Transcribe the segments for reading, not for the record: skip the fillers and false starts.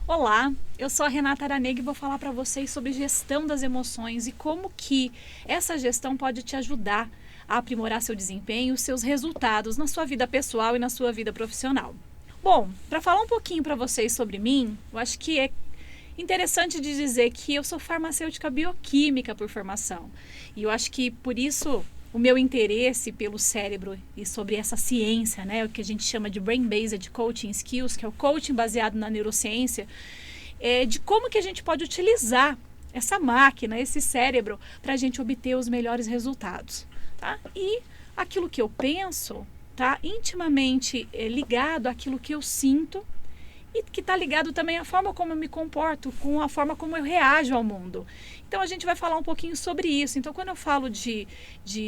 Olá, eu sou a Renata Aranega e vou falar para vocês sobre gestão das emoções e como que essa gestão pode te ajudar a aprimorar seu desempenho, seus resultados na sua vida pessoal e na sua vida profissional. Bom, para falar um pouquinho para vocês sobre mim, eu acho que é interessante de dizer que eu sou farmacêutica bioquímica por formação. E eu acho que por isso o meu interesse pelo cérebro e sobre essa ciência, né, o que a gente chama de Brain-Based Coaching Skills, que é o coaching baseado na neurociência, de como que a gente pode utilizar essa máquina, esse cérebro, para a gente obter os melhores resultados. Tá? E aquilo que eu penso está intimamente ligado àquilo que eu sinto e que está ligado também à forma como eu me comporto, com a forma como eu reajo ao mundo. Então a gente vai falar um pouquinho sobre isso. Então quando eu falo de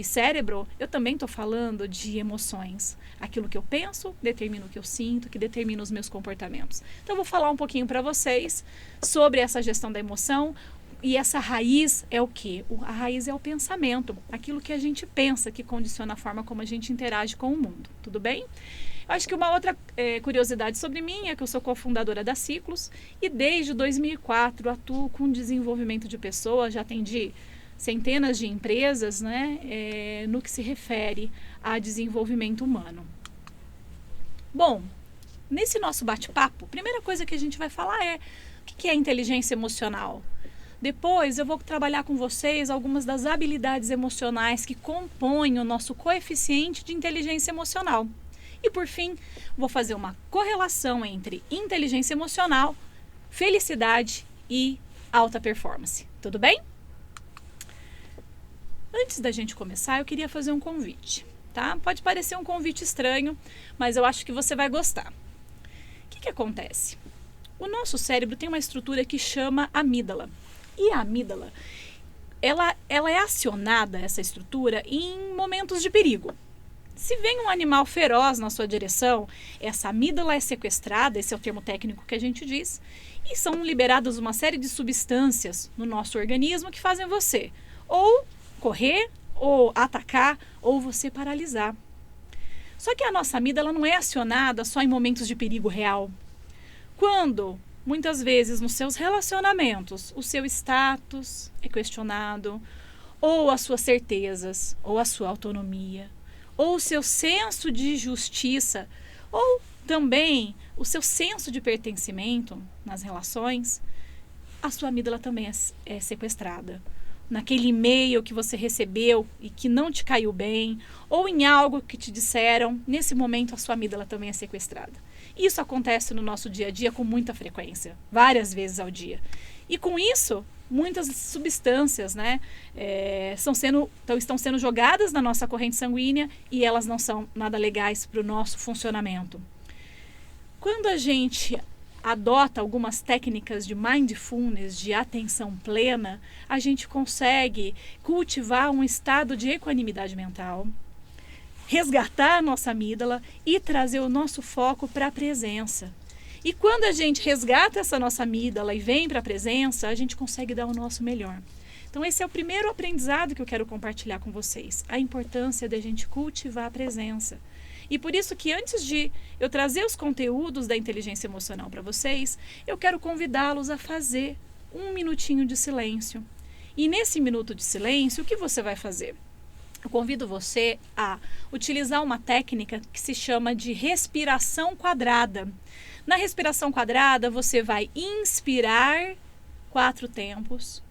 cérebro, eu também estou falando de emoções. Aquilo que eu penso determina o que eu sinto, que determina os meus comportamentos. Então eu vou falar um pouquinho para vocês sobre essa gestão da emoção. E essa raiz é o quê? A raiz é o pensamento, aquilo que a gente pensa que condiciona a forma como a gente interage com o mundo. Tudo bem? Acho que uma outra curiosidade sobre mim é que eu sou cofundadora da Ciclos e desde 2004 atuo com desenvolvimento de pessoas, já atendi centenas de empresas, né, no que se refere a desenvolvimento humano. Bom, nesse nosso bate-papo, a primeira coisa que a gente vai falar é o que é inteligência emocional? Depois eu vou trabalhar com vocês algumas das habilidades emocionais que compõem o nosso coeficiente de inteligência emocional. E por fim, vou fazer uma correlação entre inteligência emocional, felicidade e alta performance. Tudo bem? Antes da gente começar, eu queria fazer um convite, tá? Pode parecer um convite estranho, mas eu acho que você vai gostar. O que acontece? O nosso cérebro tem uma estrutura que chama amígdala. E a amígdala, ela é acionada, essa estrutura, em momentos de perigo. Se vem um animal feroz na sua direção, essa amígdala é sequestrada, esse é o termo técnico que a gente diz, e são liberadas uma série de substâncias no nosso organismo que fazem você ou correr, ou atacar, ou você paralisar. Só que a nossa amígdala não é acionada só em momentos de perigo real. Quando, muitas vezes, nos seus relacionamentos, o seu status é questionado, ou as suas certezas, ou a sua autonomia, ou o seu senso de justiça, ou também o seu senso de pertencimento nas relações, a sua amígdala também é sequestrada. Naquele e-mail que você recebeu e que não te caiu bem, ou em algo que te disseram, nesse momento a sua amígdala também é sequestrada. Isso acontece no nosso dia a dia com muita frequência, várias vezes ao dia. E com isso, muitas substâncias, né, estão sendo jogadas na nossa corrente sanguínea e elas não são nada legais para o nosso funcionamento. Quando a gente adota algumas técnicas de mindfulness, de atenção plena, a gente consegue cultivar um estado de equanimidade mental, resgatar a nossa amígdala e trazer o nosso foco para a presença. E quando a gente resgata essa nossa amígdala e vem para a presença, a gente consegue dar o nosso melhor. Então esse é o primeiro aprendizado que eu quero compartilhar com vocês, a importância da gente cultivar a presença. E por isso que antes de eu trazer os conteúdos da inteligência emocional para vocês, eu quero convidá-los a fazer um minutinho de silêncio. E nesse minuto de silêncio, o que você vai fazer? Eu convido você a utilizar uma técnica que se chama de respiração quadrada. Na respiração quadrada, você vai inspirar 4 tempos.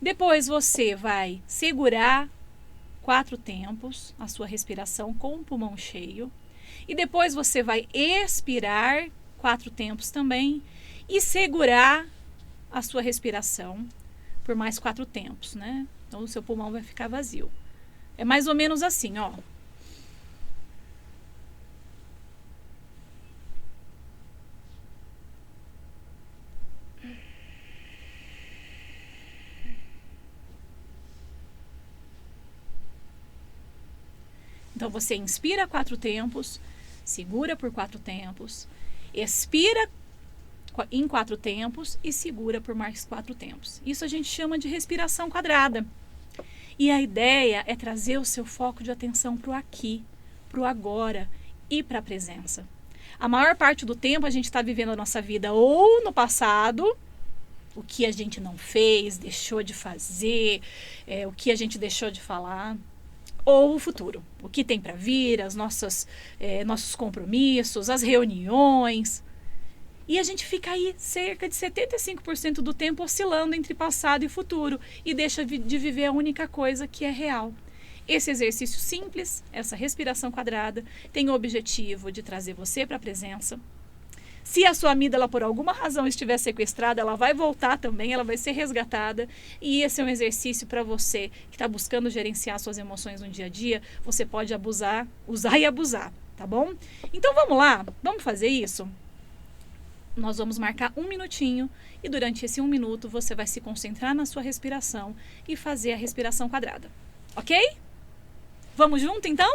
Depois você vai segurar 4 tempos a sua respiração com o pulmão cheio. E depois você vai expirar 4 tempos também e segurar a sua respiração por mais 4 tempos, né? Então o seu pulmão vai ficar vazio. É mais ou menos assim, ó. Então você inspira 4 tempos, segura por 4 tempos, expira em 4 tempos e segura por mais 4 tempos. Isso a gente chama de respiração quadrada. E a ideia é trazer o seu foco de atenção para o aqui, para o agora e para a presença. A maior parte do tempo a gente está vivendo a nossa vida ou no passado, o que a gente não fez, deixou de fazer, o que a gente deixou de falar, ou o futuro, o que tem para vir, nossos compromissos, as reuniões. E a gente fica aí cerca de 75% do tempo oscilando entre passado e futuro e deixa de viver a única coisa que é real. Esse exercício simples, essa respiração quadrada, tem o objetivo de trazer você para a presença. Se a sua amígdala por alguma razão estiver sequestrada, ela vai voltar também, ela vai ser resgatada. E esse é um exercício para você que está buscando gerenciar suas emoções no dia a dia. Você pode usar e abusar, tá bom? Então vamos lá, vamos fazer isso? Nós vamos marcar 1 minutinho e durante esse 1 minuto você vai se concentrar na sua respiração e fazer a respiração quadrada, ok? Vamos junto então?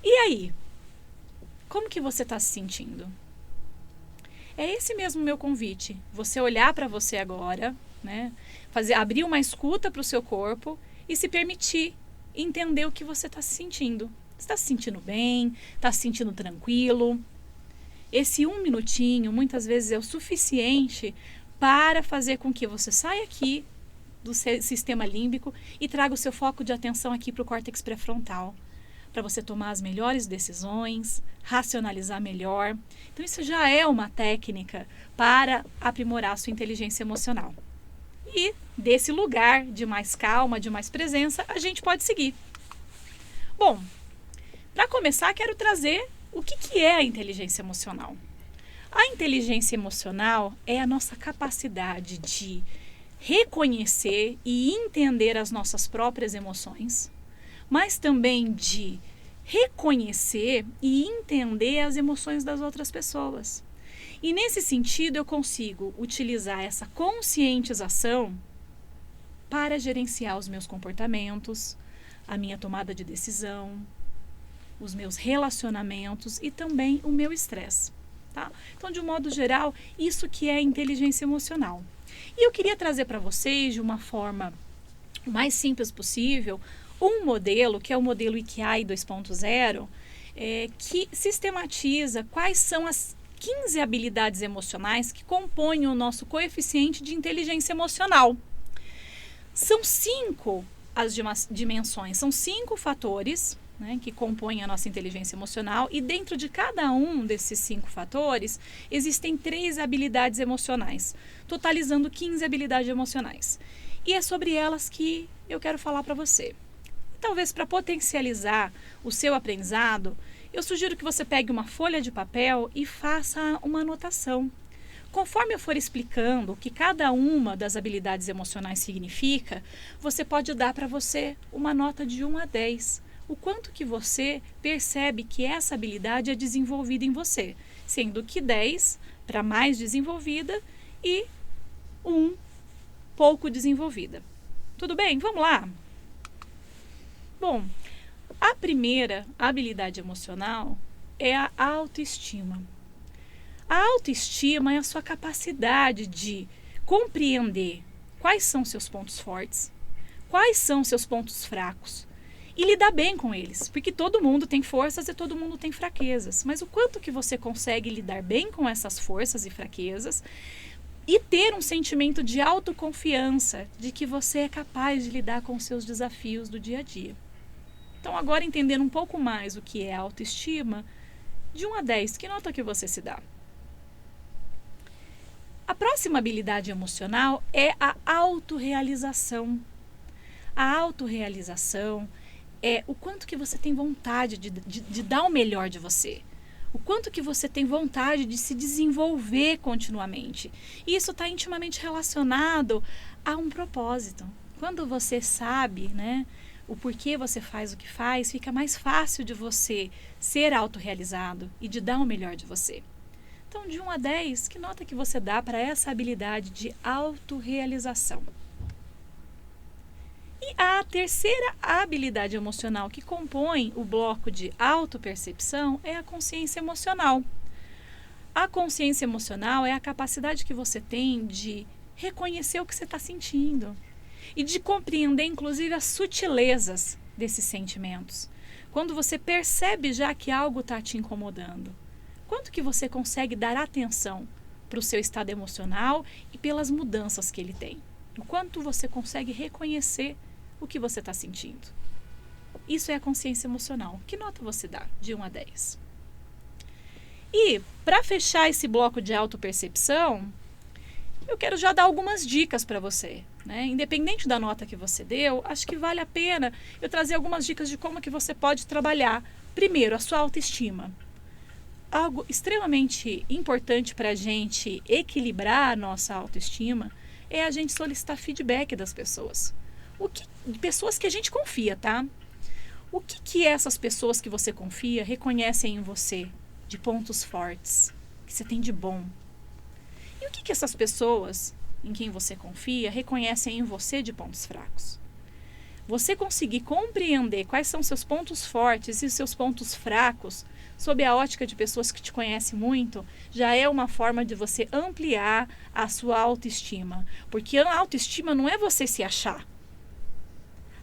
E aí? Como que você está se sentindo? É esse mesmo meu convite. Você olhar para você agora, né? Abrir uma escuta para o seu corpo e se permitir entender o que você está se sentindo. Você está se sentindo bem? Está se sentindo tranquilo? Esse 1 minutinho, muitas vezes, é o suficiente para fazer com que você saia aqui do sistema límbico e traga o seu foco de atenção aqui para o córtex pré-frontal, para você tomar as melhores decisões, racionalizar melhor. Então isso já é uma técnica para aprimorar a sua inteligência emocional. E desse lugar de mais calma, de mais presença, a gente pode seguir. Bom, para começar, quero trazer o que é a inteligência emocional. A inteligência emocional é a nossa capacidade de reconhecer e entender as nossas próprias emoções, mas também de reconhecer e entender as emoções das outras pessoas. E nesse sentido eu consigo utilizar essa conscientização para gerenciar os meus comportamentos, a minha tomada de decisão, os meus relacionamentos e também o meu estresse. Tá? Então, de um modo geral, isso que é inteligência emocional. E eu queria trazer para vocês, de uma forma mais simples possível, um modelo, que é o modelo Ikigai 2.0, que sistematiza quais são as 15 habilidades emocionais que compõem o nosso coeficiente de inteligência emocional. São 5 as dimensões, são 5 fatores, né, que compõem a nossa inteligência emocional, e dentro de cada um desses 5 fatores existem 3 habilidades emocionais, totalizando 15 habilidades emocionais. E é sobre elas que eu quero falar para você. Talvez para potencializar o seu aprendizado, eu sugiro que você pegue uma folha de papel e faça uma anotação. Conforme eu for explicando o que cada uma das habilidades emocionais significa, você pode dar para você uma nota de 1 a 10. O quanto que você percebe que essa habilidade é desenvolvida em você, sendo que 10 para mais desenvolvida e 1 pouco desenvolvida. Tudo bem? Vamos lá? Bom, a primeira habilidade emocional é a autoestima. A autoestima é a sua capacidade de compreender quais são seus pontos fortes, quais são seus pontos fracos e lidar bem com eles, porque todo mundo tem forças e todo mundo tem fraquezas, mas o quanto que você consegue lidar bem com essas forças e fraquezas e ter um sentimento de autoconfiança de que você é capaz de lidar com os seus desafios do dia a dia. Então, agora entendendo um pouco mais o que é autoestima, de 1 a 10, que nota que você se dá? A próxima habilidade emocional é a autorrealização. A autorrealização é o quanto que você tem vontade de dar o melhor de você. O quanto que você tem vontade de se desenvolver continuamente. E isso está intimamente relacionado a um propósito. Quando você sabe, né, o porquê você faz o que faz, fica mais fácil de você ser autorrealizado e de dar o melhor de você. Então, de 1 a 10, que nota que você dá para essa habilidade de autorrealização? E a terceira habilidade emocional que compõe o bloco de autopercepção é a consciência emocional. A consciência emocional é a capacidade que você tem de reconhecer o que você está sentindo e de compreender, inclusive, as sutilezas desses sentimentos. Quando você percebe já que algo está te incomodando, quanto que você consegue dar atenção para o seu estado emocional e pelas mudanças que ele tem? O quanto você consegue reconhecer o que você está sentindo? Isso é a consciência emocional. Que nota você dá de 1 a 10? E, para fechar esse bloco de autopercepção, eu quero já dar algumas dicas para você, né? Independente da nota que você deu, acho que vale a pena eu trazer algumas dicas de como que você pode trabalhar, primeiro, a sua autoestima. Algo extremamente importante para a gente equilibrar a nossa autoestima é a gente solicitar feedback das pessoas. Pessoas que a gente confia, tá? O que essas pessoas que você confia reconhecem em você de pontos fortes, que você tem de bom? E o que essas pessoas em quem você confia reconhecem em você de pontos fracos? Você conseguir compreender quais são seus pontos fortes e seus pontos fracos sob a ótica de pessoas que te conhecem muito, já é uma forma de você ampliar a sua autoestima. Porque a autoestima não é você se achar.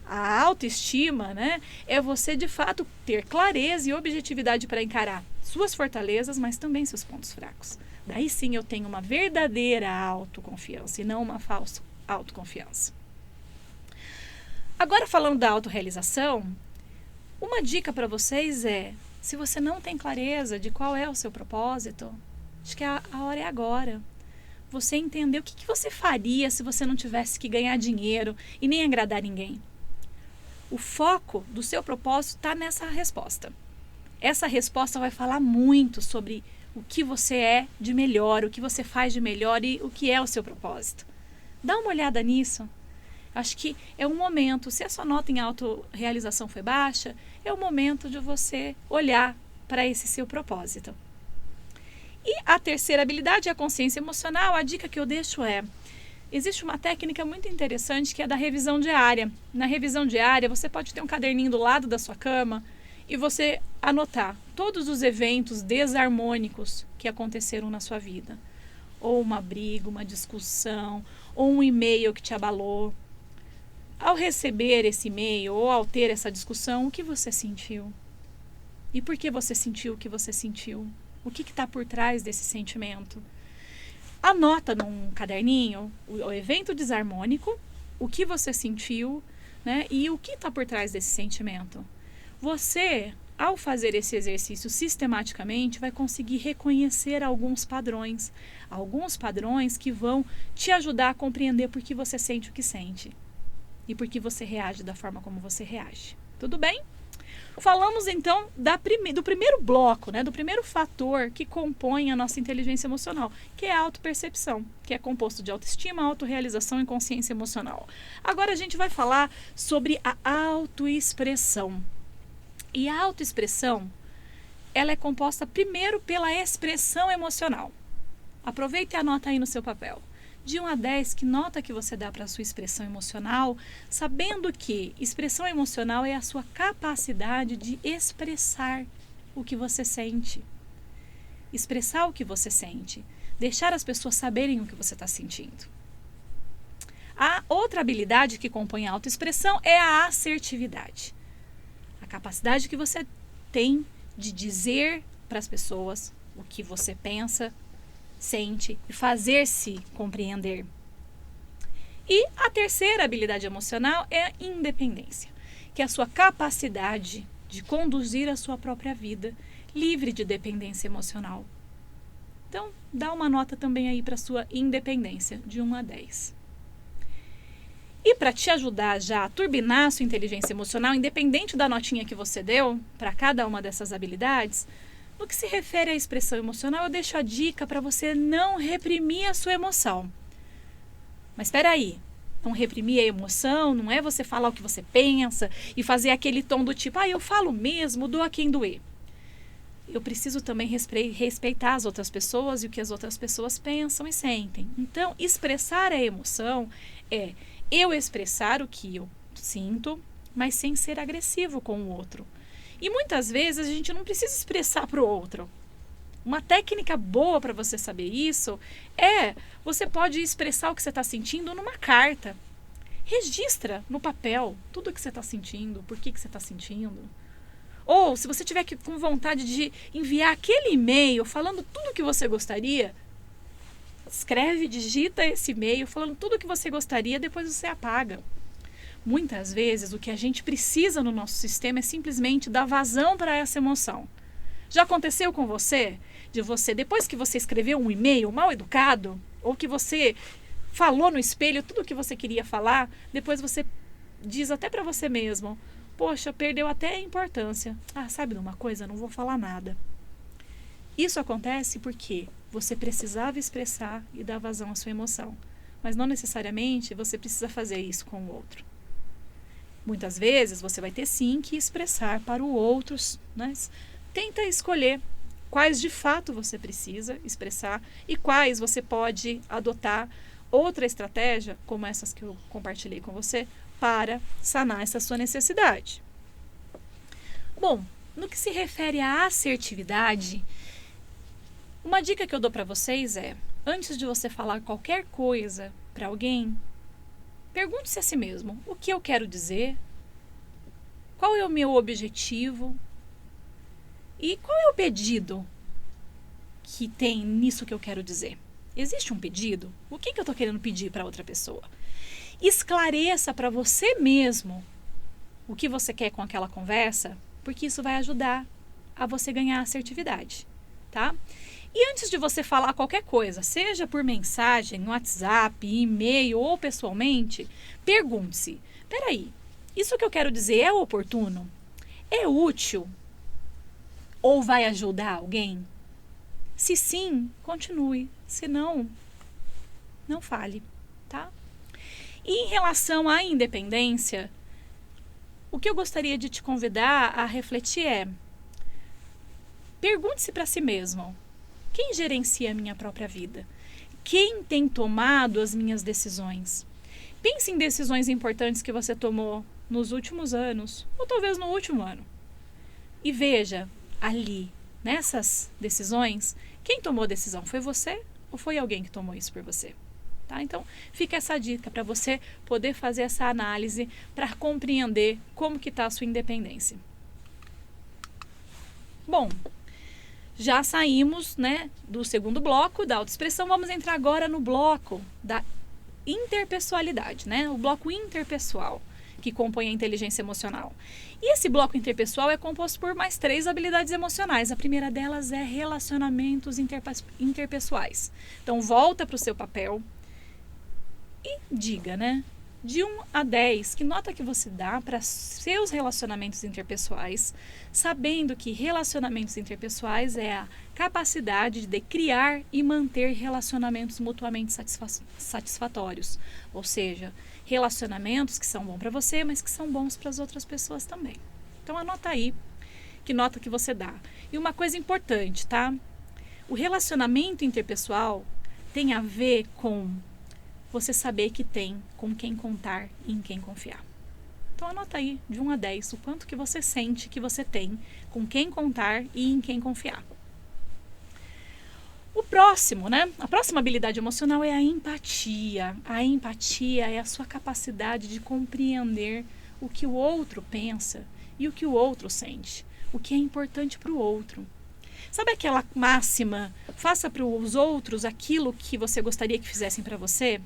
A autoestima, né, é você de fato ter clareza e objetividade para encarar suas fortalezas, mas também seus pontos fracos. Daí sim eu tenho uma verdadeira autoconfiança e não uma falsa autoconfiança. Agora, falando da autorrealização, uma dica para vocês é: se você não tem clareza de qual é o seu propósito, acho que a hora é agora. Você entender o que você faria se você não tivesse que ganhar dinheiro e nem agradar ninguém. O foco do seu propósito está nessa resposta. Essa resposta vai falar muito sobre o que você é de melhor, o que você faz de melhor e o que é o seu propósito. Dá uma olhada nisso. Acho que é um momento, se a sua nota em autorrealização foi baixa, é o momento de você olhar para esse seu propósito. E a terceira habilidade é a consciência emocional. A dica que eu deixo é: existe uma técnica muito interessante que é da revisão diária. Na revisão diária, você pode ter um caderninho do lado da sua cama e você anotar todos os eventos desarmônicos que aconteceram na sua vida. Ou uma briga, uma discussão, ou um e-mail que te abalou. Ao receber esse e-mail ou ao ter essa discussão, o que você sentiu? E por que você sentiu o que você sentiu? O que está por trás desse sentimento? Anota num caderninho o evento desarmônico, o que você sentiu, né, e o que está por trás desse sentimento. Você, ao fazer esse exercício sistematicamente, vai conseguir reconhecer alguns padrões que vão te ajudar a compreender por que você sente o que sente e por que você reage da forma como você reage. Tudo bem? Falamos então do primeiro bloco, né, do primeiro fator que compõe a nossa inteligência emocional, que é a autopercepção, que é composto de autoestima, autorrealização e consciência emocional. Agora a gente vai falar sobre a autoexpressão. E a autoexpressão, ela é composta primeiro pela expressão emocional. Aproveita e anota aí no seu papel. De 1 a 10, que nota que você dá para a sua expressão emocional, sabendo que expressão emocional é a sua capacidade de expressar o que você sente. Expressar o que você sente. Deixar as pessoas saberem o que você está sentindo. A outra habilidade que compõe a autoexpressão é a assertividade. A capacidade que você tem de dizer para as pessoas o que você pensa, sente e fazer-se compreender. E a terceira habilidade emocional é a independência, que é a sua capacidade de conduzir a sua própria vida, livre de dependência emocional. Então, dá uma nota também aí para a sua independência, de 1 a 10. E para te ajudar já a turbinar a sua inteligência emocional, independente da notinha que você deu para cada uma dessas habilidades, no que se refere à expressão emocional, eu deixo a dica para você não reprimir a sua emoção. Mas espera aí, não reprimir a emoção não é você falar o que você pensa e fazer aquele tom do tipo, eu falo mesmo, doa quem doer. Eu preciso também respeitar as outras pessoas e o que as outras pessoas pensam e sentem. Então, expressar a emoção é eu expressar o que eu sinto, mas sem ser agressivo com o outro. E muitas vezes a gente não precisa expressar para o outro. Uma técnica boa para você saber isso é você pode expressar o que você está sentindo numa carta. Registra no papel tudo o que você está sentindo, por que você está sentindo. Ou, se você tiver com vontade de enviar aquele e-mail falando tudo o que você gostaria, escreve, digita esse e-mail falando tudo o que você gostaria, depois você apaga. Muitas vezes, o que a gente precisa no nosso sistema é simplesmente dar vazão para essa emoção. Já aconteceu com você? De você, depois que você escreveu um e-mail mal educado, ou que você falou no espelho tudo o que você queria falar, depois você diz até para você mesmo, poxa, perdeu até a importância. Sabe de uma coisa? Não vou falar nada. Isso acontece porque você precisava expressar e dar vazão à sua emoção. Mas não necessariamente você precisa fazer isso com o outro. Muitas vezes você vai ter sim que expressar para o outro, mas tenta escolher quais de fato você precisa expressar e quais você pode adotar outra estratégia, como essas que eu compartilhei com você, para sanar essa sua necessidade. Bom, no que se refere à assertividade, uma dica que eu dou para vocês é, antes de você falar qualquer coisa para alguém, pergunte-se a si mesmo, o que eu quero dizer? Qual é o meu objetivo? E qual é o pedido que tem nisso que eu quero dizer? Existe um pedido? O que eu estou querendo pedir para outra pessoa? Esclareça para você mesmo o que você quer com aquela conversa, porque isso vai ajudar a você ganhar assertividade, tá? E antes de você falar qualquer coisa, seja por mensagem, no WhatsApp, e-mail ou pessoalmente, pergunte-se, peraí, isso que eu quero dizer é oportuno? É útil? Ou vai ajudar alguém? Se sim, continue. Se não, não fale, tá? E em relação à independência, o que eu gostaria de te convidar a refletir é, pergunte-se para si mesmo, quem gerencia a minha própria vida? Quem tem tomado as minhas decisões? Pense em decisões importantes que você tomou nos últimos anos, ou talvez no último ano. E veja ali, nessas decisões, quem tomou a decisão? Foi você ou foi alguém que tomou isso por você? Tá? Então, fica essa dica para você poder fazer essa análise para compreender como que está a sua independência. Bom, já saímos, né, do segundo bloco da autoexpressão, vamos entrar agora no bloco da interpessoalidade, né, o bloco interpessoal, que compõe a inteligência emocional. E esse bloco interpessoal é composto por mais 3 habilidades emocionais. A primeira delas é relacionamentos interpessoais. Então, volta para o seu papel e diga, né, de 1 a 10, que nota que você dá para seus relacionamentos interpessoais, sabendo que relacionamentos interpessoais é a capacidade de criar e manter relacionamentos mutuamente satisfatórios. Ou seja, relacionamentos que são bons para você, mas que são bons para as outras pessoas também. Então, anota aí que nota que você dá. E uma coisa importante, tá? O relacionamento interpessoal tem a ver com você saber que tem com quem contar e em quem confiar. Então, anota aí, de 1 a 10, o quanto que você sente que você tem com quem contar e em quem confiar. O próximo, né? A próxima habilidade emocional é a empatia. A empatia é a sua capacidade de compreender o que o outro pensa e o que o outro sente, o que é importante para o outro. Sabe aquela máxima, faça para os outros aquilo que você gostaria que fizessem para você?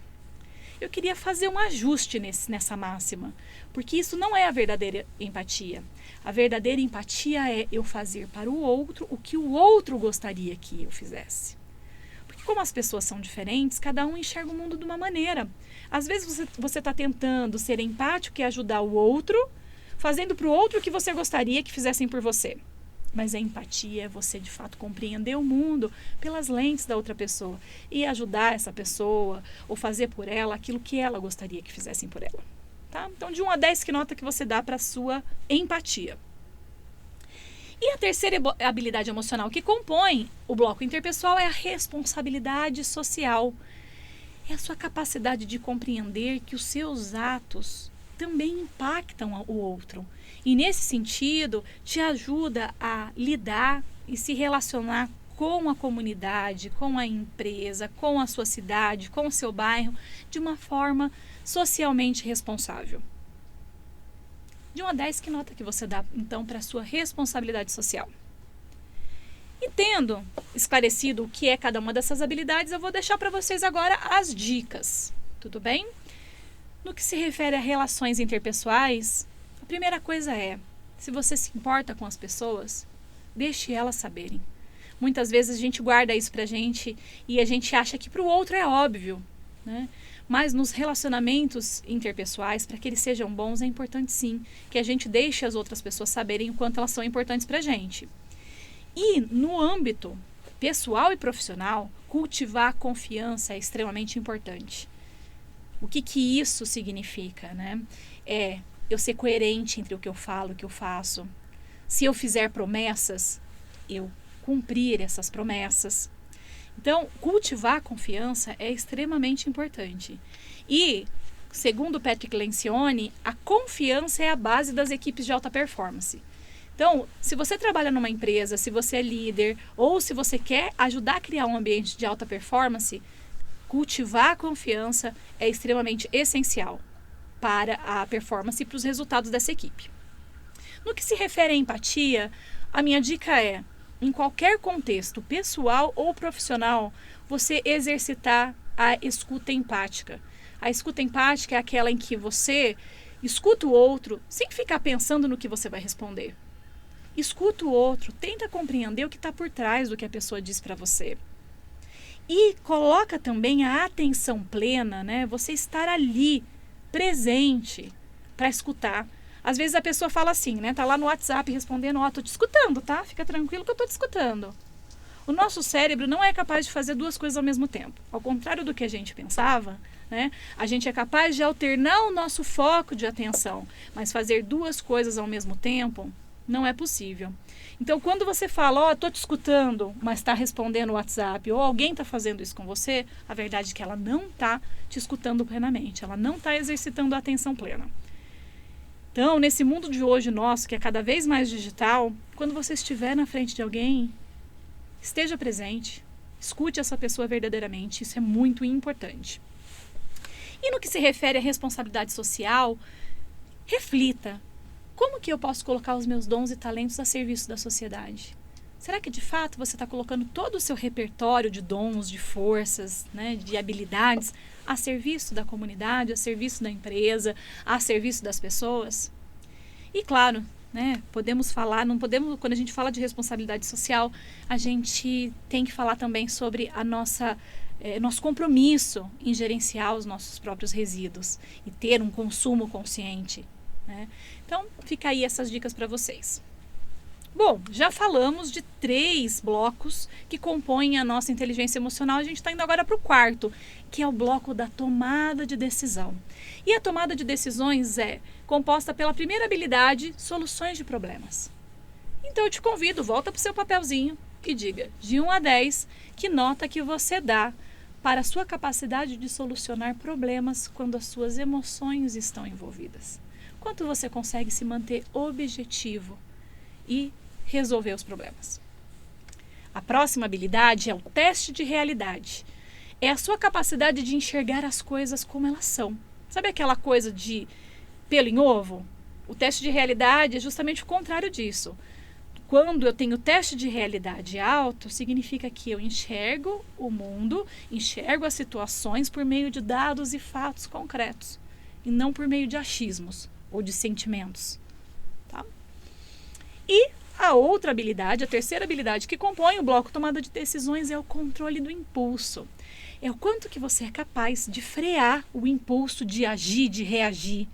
eu queria fazer um ajuste nessa máxima, porque isso não é a verdadeira empatia. A verdadeira empatia é eu fazer para o outro o que o outro gostaria que eu fizesse. Porque como as pessoas são diferentes, cada um enxerga o mundo de uma maneira. Às vezes você está tentando ser empático e ajudar o outro, fazendo para o outro o que você gostaria que fizessem por você. Mas a empatia é você, de fato, compreender o mundo pelas lentes da outra pessoa e ajudar essa pessoa ou fazer por ela aquilo que ela gostaria que fizessem por ela. Tá? Então, de 1 a 10, que nota que você dá para a sua empatia? E a terceira habilidade emocional que compõe o bloco interpessoal é a responsabilidade social. É a sua capacidade de compreender que os seus atos também impactam o outro. E nesse sentido, te ajuda a lidar e se relacionar com a comunidade, com a empresa, com a sua cidade, com o seu bairro, de uma forma socialmente responsável. De 1 a 10, que nota que você dá, então, para a sua responsabilidade social? E tendo esclarecido o que é cada uma dessas habilidades, eu vou deixar para vocês agora as dicas, tudo bem? No que se refere a relações interpessoais, a primeira coisa é, se você se importa com as pessoas, deixe elas saberem. Muitas vezes a gente guarda isso pra gente e a gente acha que pro outro é óbvio, né? Mas nos relacionamentos interpessoais, para que eles sejam bons, é importante sim que a gente deixe as outras pessoas saberem o quanto elas são importantes pra gente. E no âmbito pessoal e profissional, cultivar a confiança é extremamente importante. O que isso significa, né? É eu ser coerente entre o que eu falo e o que eu faço. Se eu fizer promessas, eu cumprir essas promessas. Então, cultivar a confiança é extremamente importante. E, segundo Patrick Lencioni, a confiança é a base das equipes de alta performance. Então, se você trabalha numa empresa, se você é líder, ou se você quer ajudar a criar um ambiente de alta performance, cultivar a confiança é extremamente essencial para a performance e para os resultados dessa equipe. No que se refere à empatia, a minha dica é, em qualquer contexto, pessoal ou profissional, você exercitar a escuta empática. A escuta empática é aquela em que você escuta o outro sem ficar pensando no que você vai responder. Escuta o outro, tenta compreender o que está por trás do que a pessoa diz para você. E coloca também a atenção plena, né? Você estar ali, presente, para escutar. Às vezes a pessoa fala assim, né? Tá lá no WhatsApp respondendo, ó, tô te escutando, tá? Fica tranquilo que eu tô te escutando. O nosso cérebro não é capaz de fazer duas coisas ao mesmo tempo. Ao contrário do que a gente pensava, né? A gente é capaz de alternar o nosso foco de atenção, mas fazer duas coisas ao mesmo tempo não é possível. Então, quando você fala, ó, tô te escutando, mas está respondendo o WhatsApp, ou alguém está fazendo isso com você, a verdade é que ela não está te escutando plenamente, ela não está exercitando a atenção plena. Então, nesse mundo de hoje nosso, que é cada vez mais digital, quando você estiver na frente de alguém, esteja presente, escute essa pessoa verdadeiramente, isso é muito importante. E no que se refere à responsabilidade social, reflita. Como que eu posso colocar os meus dons e talentos a serviço da sociedade? Será que de fato você está colocando todo o seu repertório de dons, de forças, né, de habilidades a serviço da comunidade, a serviço da empresa, a serviço das pessoas? E claro, né, podemos falar, não podemos, quando a gente fala de responsabilidade social, a gente tem que falar também sobre a nosso compromisso em gerenciar os nossos próprios resíduos e ter um consumo consciente, né? Então, fica aí essas dicas para vocês. Bom, já falamos de 3 blocos que compõem a nossa inteligência emocional. A gente está indo agora para o 4º, que é o bloco da tomada de decisão. E a tomada de decisões é composta pela primeira habilidade, soluções de problemas. Então, eu te convido, volta para o seu papelzinho e diga, de 1 a 10, que nota que você dá para a sua capacidade de solucionar problemas quando as suas emoções estão envolvidas. Quanto você consegue se manter objetivo e resolver os problemas. A próxima habilidade é o teste de realidade. É a sua capacidade de enxergar as coisas como elas são. Sabe aquela coisa de pelo em ovo? O teste de realidade é justamente o contrário disso. quando eu tenho teste de realidade alto, significa que eu enxergo o mundo, enxergo as situações por meio de dados e fatos concretos, e não por meio de achismos ou de sentimentos. Tá? E a outra habilidade, a terceira habilidade que compõe o bloco tomada de decisões é o controle do impulso. É o quanto que você é capaz de frear o impulso de agir, de reagir.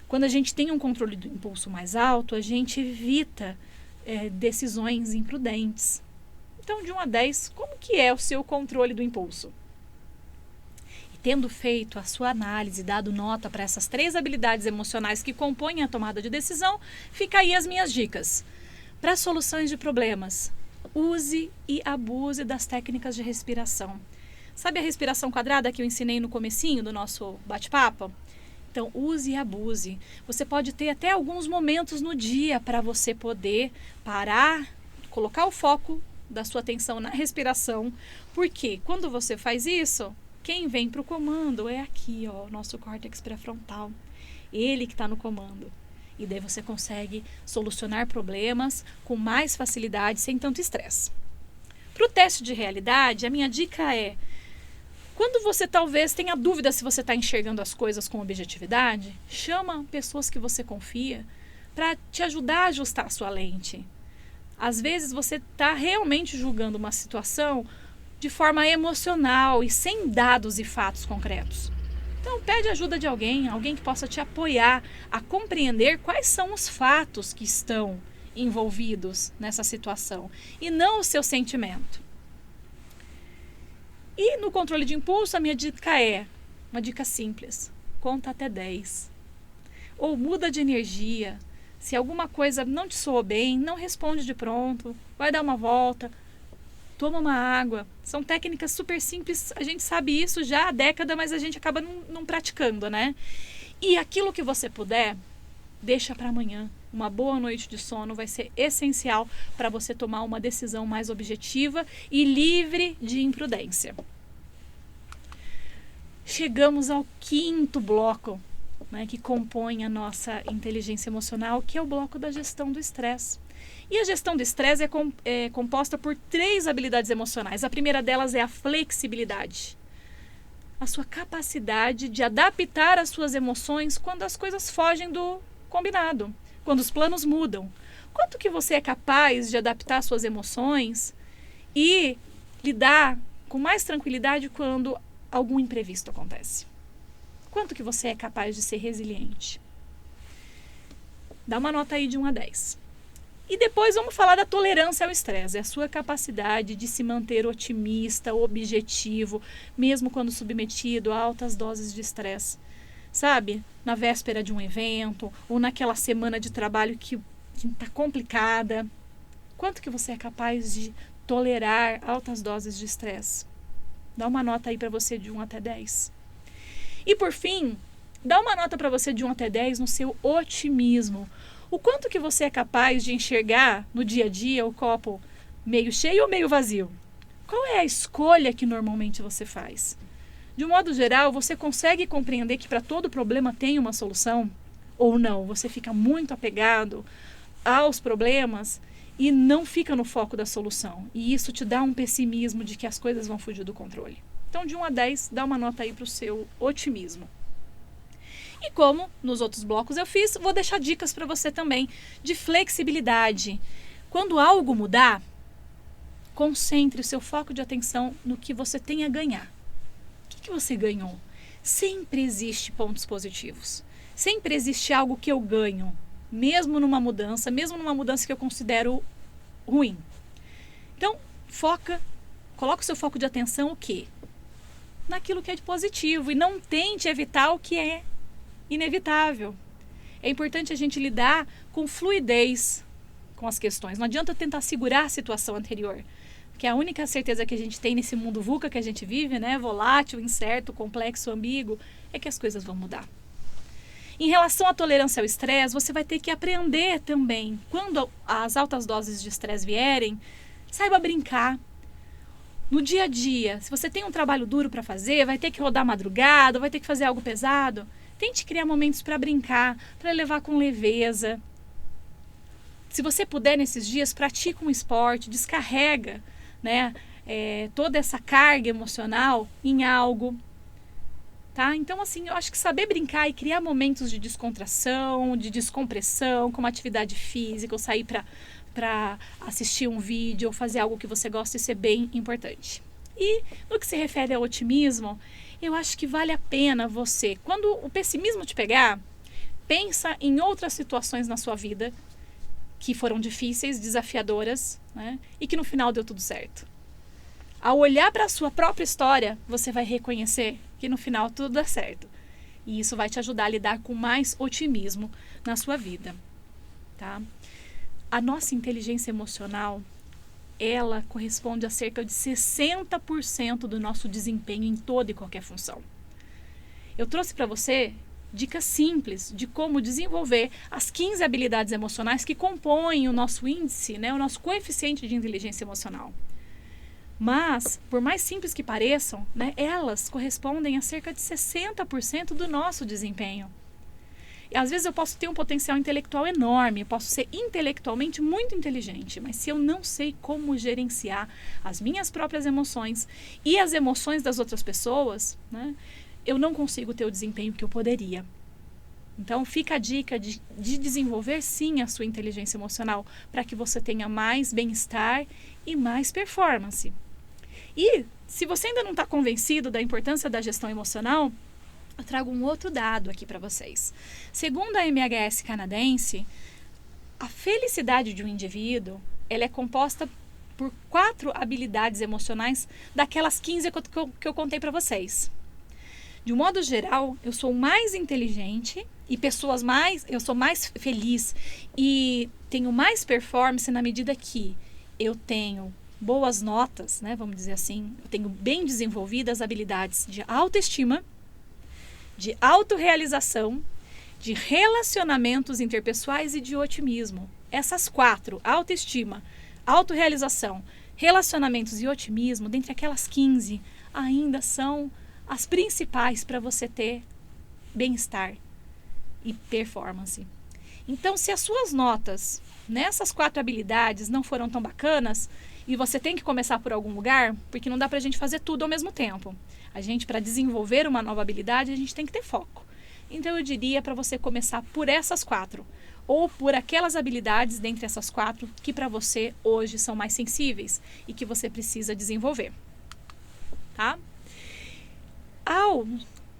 Quando a gente tem um controle do impulso mais alto, a gente evita decisões imprudentes. Então, de 1 a 10, como que é o seu controle do impulso? E tendo feito a sua análise, dado nota para essas 3 habilidades emocionais que compõem a tomada de decisão, fica aí as minhas dicas. Para soluções de problemas, use e abuse das técnicas de respiração. Sabe a respiração quadrada que eu ensinei no comecinho do nosso bate-papo? Então, use e abuse. Você pode ter até alguns momentos no dia para você poder parar, colocar o foco da sua atenção na respiração. Porque quando você faz isso, quem vem para o comando é aqui, ó, nosso córtex pré-frontal. Ele que está no comando. E daí você consegue solucionar problemas com mais facilidade, sem tanto estresse. Para o teste de realidade, a minha dica é: quando você talvez tenha dúvida se você está enxergando as coisas com objetividade, chama pessoas que você confia para te ajudar a ajustar a sua lente. Às vezes você está realmente julgando uma situação de forma emocional e sem dados e fatos concretos. Então pede ajuda de alguém que possa te apoiar a compreender quais são os fatos que estão envolvidos nessa situação e não o seu sentimento. E no controle de impulso, a minha dica é uma dica simples: conta até 10. Ou muda de energia. Se alguma coisa não te soou bem, não responde de pronto, vai dar uma volta, toma uma água. São técnicas super simples, a gente sabe isso já há décadas, mas a gente acaba não praticando, né? E aquilo que você puder, deixa para amanhã. Uma boa noite de sono vai ser essencial para você tomar uma decisão mais objetiva e livre de imprudência. Chegamos ao 5º bloco, né, que compõe a nossa inteligência emocional, que é o bloco da gestão do estresse. E a gestão do estresse é composta por 3 habilidades emocionais. A primeira delas é a flexibilidade. A sua capacidade de adaptar as suas emoções quando as coisas fogem do combinado, quando os planos mudam. Quanto que você é capaz de adaptar suas emoções e lidar com mais tranquilidade quando algum imprevisto acontece? Quanto que você é capaz de ser resiliente? Dá uma nota aí de 1 a 10. E depois vamos falar da tolerância ao estresse. É a sua capacidade de se manter otimista, objetivo, mesmo quando submetido a altas doses de estresse. Sabe? Na véspera de um evento, ou naquela semana de trabalho que está complicada. Quanto que você é capaz de tolerar altas doses de estresse? Dá uma nota aí para você de 1 até 10. E por fim, dá uma nota para você de 1 até 10 no seu otimismo. O quanto que você é capaz de enxergar no dia a dia o copo meio cheio ou meio vazio? Qual é a escolha que normalmente você faz? De um modo geral, você consegue compreender que para todo problema tem uma solução? Ou não? Você fica muito apegado aos problemas e não fica no foco da solução. E isso te dá um pessimismo de que as coisas vão fugir do controle. Então, de 1 a 10, dá uma nota aí para o seu otimismo. E como nos outros blocos eu fiz, vou deixar dicas para você também de flexibilidade. Quando algo mudar, concentre o seu foco de atenção no que você tem a ganhar. O que você ganhou? Sempre existe pontos positivos. Sempre existe algo que eu ganho, mesmo numa mudança que eu considero ruim. Então, coloca o seu foco de atenção o quê? Naquilo que é de positivo e não tente evitar o que é inevitável. É importante a gente lidar com fluidez com as questões. Não adianta tentar segurar a situação anterior, porque a única certeza que a gente tem nesse mundo VUCA que a gente vive, né, volátil, incerto, complexo, ambíguo, é que as coisas vão mudar. Em relação à tolerância ao estresse, você vai ter que aprender também. Quando as altas doses de estresse vierem, saiba brincar. No dia a dia, se você tem um trabalho duro para fazer, vai ter que rodar madrugada, vai ter que fazer algo pesado, tente criar momentos para brincar, para levar com leveza. Se você puder nesses dias, pratica um esporte, descarrega, né, toda essa carga emocional em algo. Tá? Então, assim, eu acho que saber brincar e criar momentos de descontração, de descompressão, como atividade física, ou sair para assistir um vídeo, ou fazer algo que você gosta, isso é bem importante. E no que se refere ao otimismo, eu acho que vale a pena você, quando o pessimismo te pegar, pensa em outras situações na sua vida que foram difíceis, desafiadoras, né? E que no final deu tudo certo. Ao olhar para a sua própria história, você vai reconhecer que no final tudo dá certo. E isso vai te ajudar a lidar com mais otimismo na sua vida. Tá? A nossa inteligência emocional, ela corresponde a cerca de 60% do nosso desempenho em toda e qualquer função. Eu trouxe para você dicas simples de como desenvolver as 15 habilidades emocionais que compõem o nosso índice, né, o nosso coeficiente de inteligência emocional. Mas, por mais simples que pareçam, né, elas correspondem a cerca de 60% do nosso desempenho. E às vezes eu posso ter um potencial intelectual enorme, eu posso ser intelectualmente muito inteligente, mas se eu não sei como gerenciar as minhas próprias emoções e as emoções das outras pessoas, né, eu não consigo ter o desempenho que eu poderia. Então fica a dica de desenvolver sim a sua inteligência emocional para que você tenha mais bem-estar e mais performance. E se você ainda não está convencido da importância da gestão emocional, eu trago um outro dado aqui para vocês. Segundo a MHS canadense, a felicidade de um indivíduo ela é composta por 4 habilidades emocionais daquelas 15 que eu contei para vocês. De um modo geral, eu sou mais inteligente e eu sou mais feliz e tenho mais performance na medida que eu tenho boas notas, né, vamos dizer assim, eu tenho bem desenvolvidas habilidades de autoestima, de autorrealização, de relacionamentos interpessoais e de otimismo. Essas 4, autoestima, autorrealização, relacionamentos e otimismo, dentre aquelas 15, ainda são as principais para você ter bem-estar e performance. Então, se as suas notas nessas 4 habilidades não foram tão bacanas, e você tem que começar por algum lugar, porque não dá pra gente fazer tudo ao mesmo tempo. A gente, para desenvolver uma nova habilidade, a gente tem que ter foco. Então, eu diria para você começar por essas 4, ou por aquelas habilidades dentre essas 4 que para você hoje são mais sensíveis e que você precisa desenvolver. Tá? Ao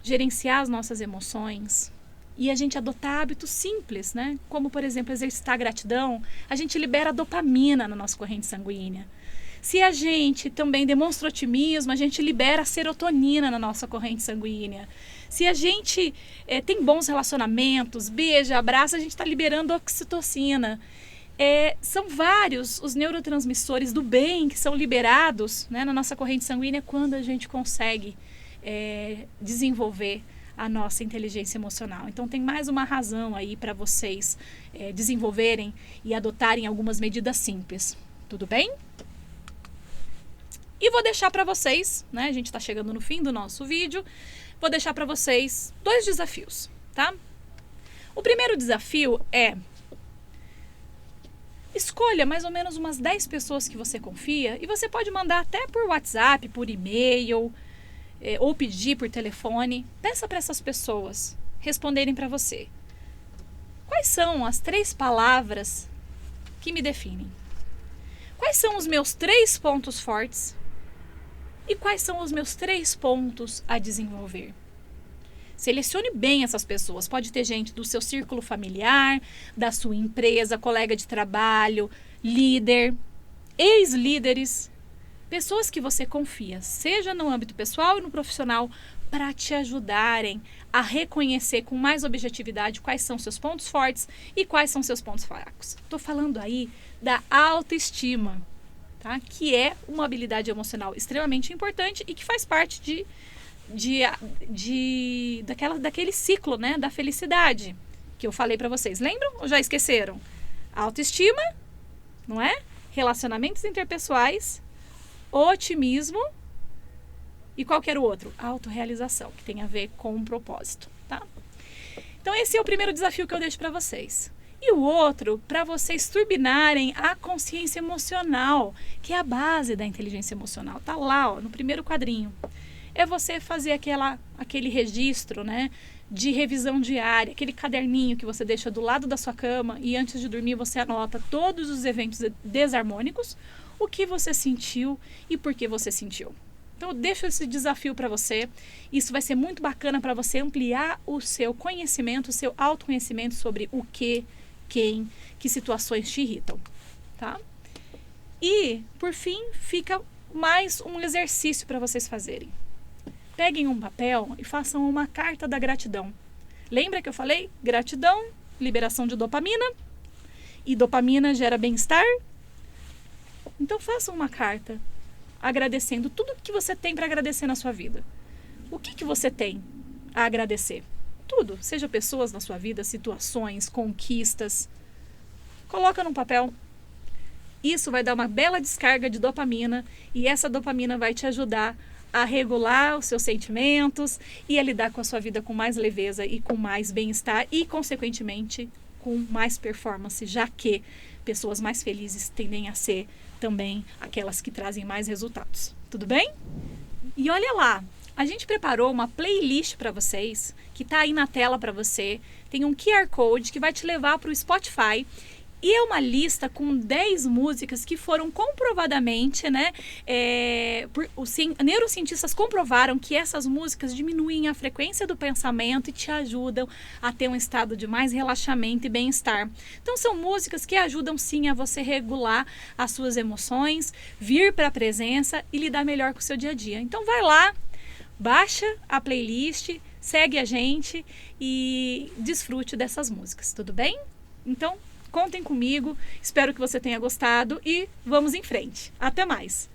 gerenciar as nossas emoções e a gente adotar hábitos simples, né? Como, por exemplo, exercitar a gratidão, a gente libera dopamina na nossa corrente sanguínea. Se a gente também demonstra otimismo, a gente libera serotonina na nossa corrente sanguínea. Se a gente tem bons relacionamentos, beija, abraça, a gente está liberando oxitocina. São vários os neurotransmissores do bem que são liberados, né, na nossa corrente sanguínea quando a gente consegue desenvolver a nossa inteligência emocional. Então tem mais uma razão aí para vocês desenvolverem e adotarem algumas medidas simples. Tudo bem? E vou deixar para vocês, né? A gente está chegando no fim do nosso vídeo. Vou deixar para vocês 2 desafios, tá? O primeiro desafio é: escolha mais ou menos umas 10 pessoas que você confia e você pode mandar até por WhatsApp, por e-mail, ou pedir por telefone. Peça para essas pessoas responderem para você. Quais são as 3 palavras que me definem? Quais são os meus 3 pontos fortes? E quais são os meus 3 pontos a desenvolver? Selecione bem essas pessoas. Pode ter gente do seu círculo familiar, da sua empresa, colega de trabalho, líder, ex-líderes, pessoas que você confia, seja no âmbito pessoal e no profissional, para te ajudarem a reconhecer com mais objetividade quais são seus pontos fortes e quais são seus pontos fracos. Estou falando aí da autoestima, tá? Que é uma habilidade emocional extremamente importante e que faz parte daquele ciclo, né, da felicidade que eu falei para vocês. Lembram ou já esqueceram? Autoestima, não é? Relacionamentos interpessoais, otimismo e qualquer outro, autorrealização, que tem a ver com um propósito, tá? Então esse é o primeiro desafio que eu deixo para vocês. E o outro, para vocês turbinarem a consciência emocional, que é a base da inteligência emocional. Tá lá, ó, no primeiro quadrinho. É você fazer aquele registro, né, de revisão diária, aquele caderninho que você deixa do lado da sua cama e antes de dormir você anota todos os eventos desarmônicos, o que você sentiu e por que você sentiu. Então, eu deixo esse desafio para você. Isso vai ser muito bacana para você ampliar o seu conhecimento, o seu autoconhecimento sobre o que, quem, que situações te irritam, tá? E, por fim, fica mais um exercício para vocês fazerem. Peguem um papel e façam uma carta da gratidão. Lembra que eu falei? Gratidão, liberação de dopamina. E dopamina gera bem-estar. Então, façam uma carta agradecendo tudo que você tem para agradecer na sua vida. O que você tem a agradecer? Tudo, seja pessoas na sua vida, situações, conquistas. Coloca num papel. Isso vai dar uma bela descarga de dopamina e essa dopamina vai te ajudar a regular os seus sentimentos e a lidar com a sua vida com mais leveza e com mais bem-estar e, consequentemente, com mais performance, já que pessoas mais felizes tendem a ser também aquelas que trazem mais resultados. Tudo bem? E olha lá, a gente preparou uma playlist para vocês, que está aí na tela para você. Tem um QR Code que vai te levar para o Spotify. E é uma lista com 10 músicas que foram comprovadamente, né? Os neurocientistas comprovaram que essas músicas diminuem a frequência do pensamento e te ajudam a ter um estado de mais relaxamento e bem-estar. Então, são músicas que ajudam sim a você regular as suas emoções, vir para a presença e lidar melhor com o seu dia a dia. Então, vai lá, baixa a playlist, segue a gente e desfrute dessas músicas, tudo bem? Então, contem comigo, espero que você tenha gostado e vamos em frente. Até mais!